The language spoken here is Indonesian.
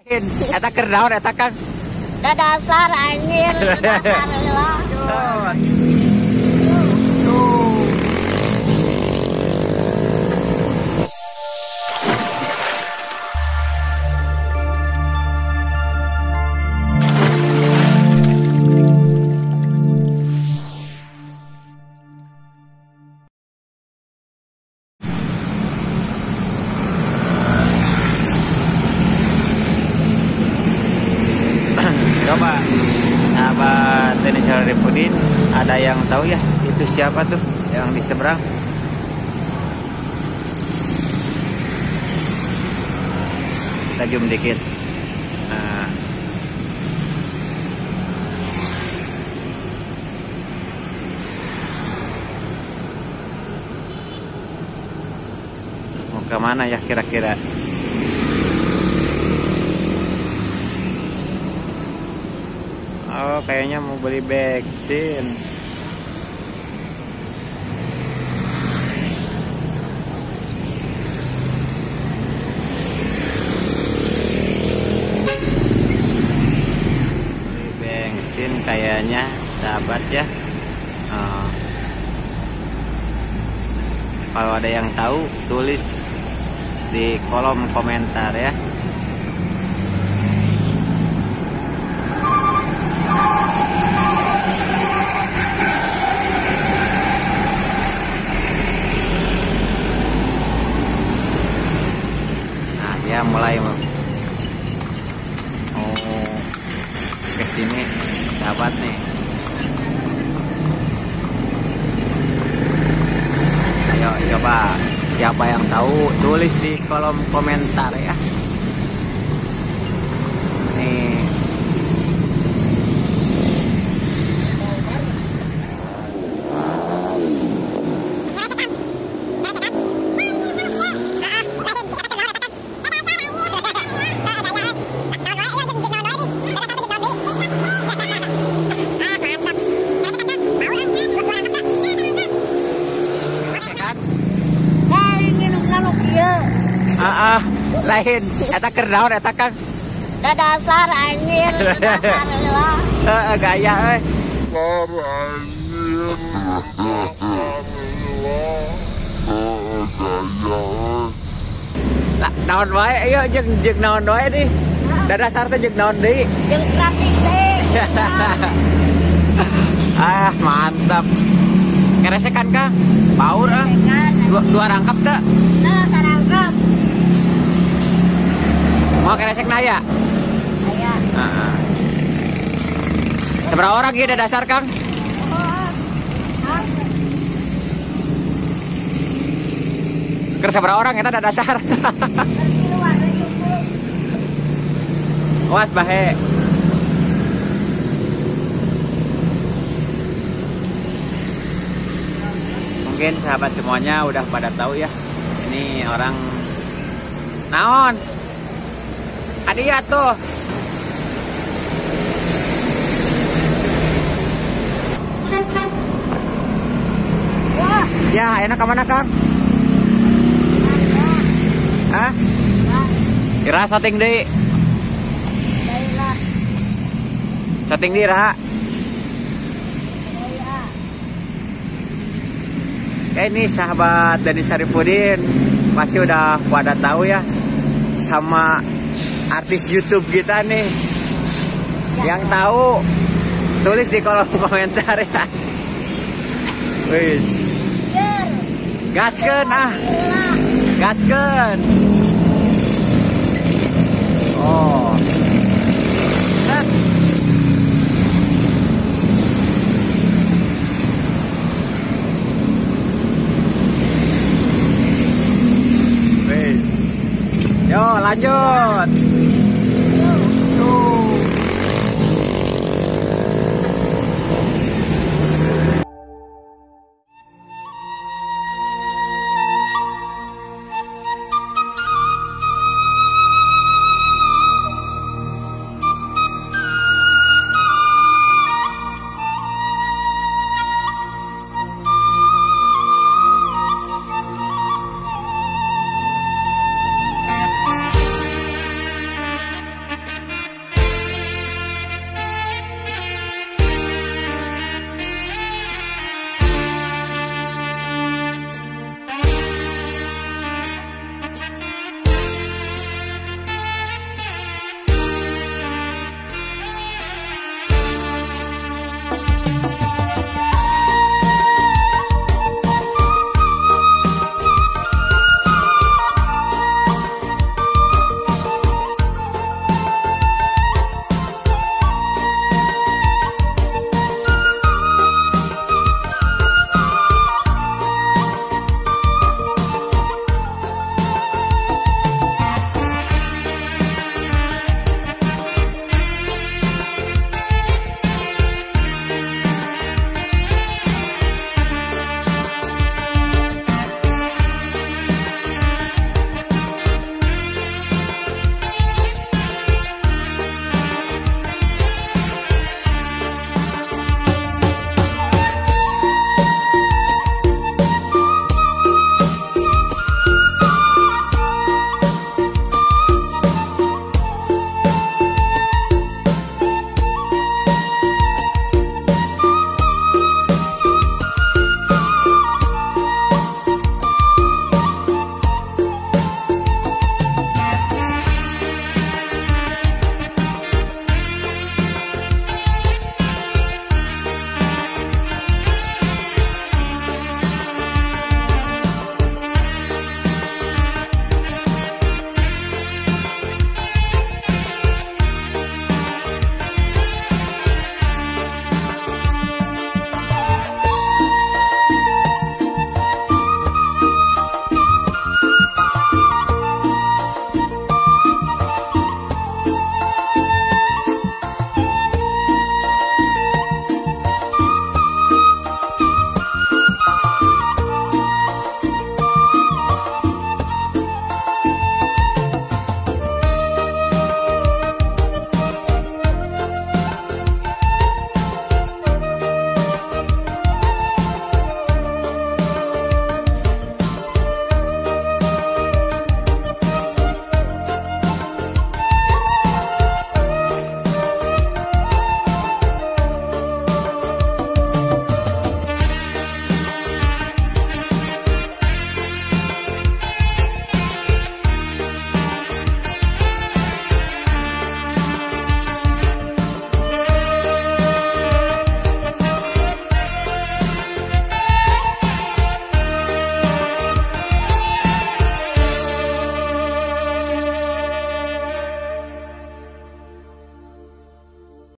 Eta keur naon eta Kang? Da dasar anjir, dasar heula. Coba sahabat Denny Sarifudin, ada yang tahu ya itu siapa tuh yang di seberang? Kita zoom dikit. Nah, mau kemana ya kira-kira? Oh, kayaknya mau beli bensin. Beli bensin kayaknya, sahabat ya. Kalau ada yang tahu, tulis di kolom komentar ya. Ya mulai mau ke sini sahabat nih. Ayo coba siapa yang tahu tulis di kolom komentar ya. Nih. Lain, eta keur naon eta Kang? Da dasar anjir, dasar heula. Gaya euy. Lah naon wae ayo jeung naon wae di. Da dasar teh jeung naon deui? Jeung trafik deui. Ah, mantap. Keresekan Kang? Baur ah. Dua rangkap teh? Nah, sarangkap. Mau keresek naya? Aya. Seberapa orang ya ada dasar Kang? Ker seberapa orang kita ada dasar? Was bahe. Mungkin sahabat semuanya udah pada tahu ya. Ini orang naon? Adia tuh. Wah. Ya, enak kemana Kang? Hah? Kira setting deh. Setting di Raha. Ini sahabat Denny Sarifudin pasti udah pada tahu ya sama artis YouTube kita nih. Yang tahu tulis di kolom komentar ya. Wis. Gaskeun ah. Gaskeun. Oh. Nah. Wis. Yo lanjut.